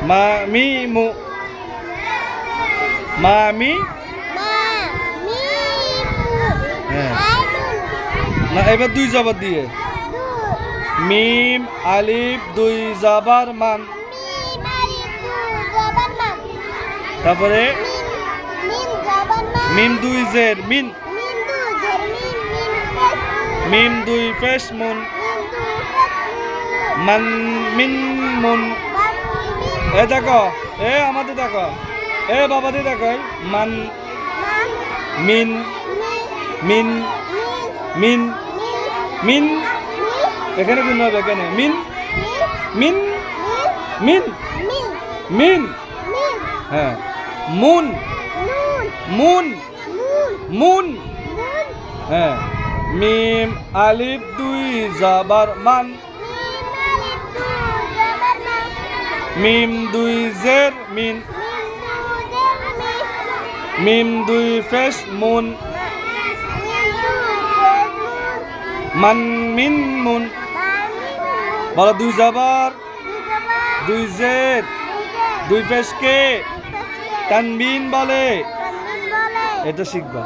মা মি মু মা মি হ্যাঁ না এবার দুই জবর দিয়ে মিম আলিফ দুই জবর মান তারপরে মিম দুই জের মিন মিম দুই পেশ মুন মান মিন মুন এ দেখো এ আমাদের দেখো এ বাবাদের দেখো মান মিন মিন মিন মিন এখানে গুণ হবে এখানে মিন মিন মিন মিন হ্যাঁ মুন মুন মুন হ্যাঁ মিম আলিফ দুই জবর মান মিম দুই জের মিন মিম দুই পেশ মুন মান মিন মুন বলো দুই জবর দুই জের দুই পেশকে তানবিন বলে এটা শিখবা।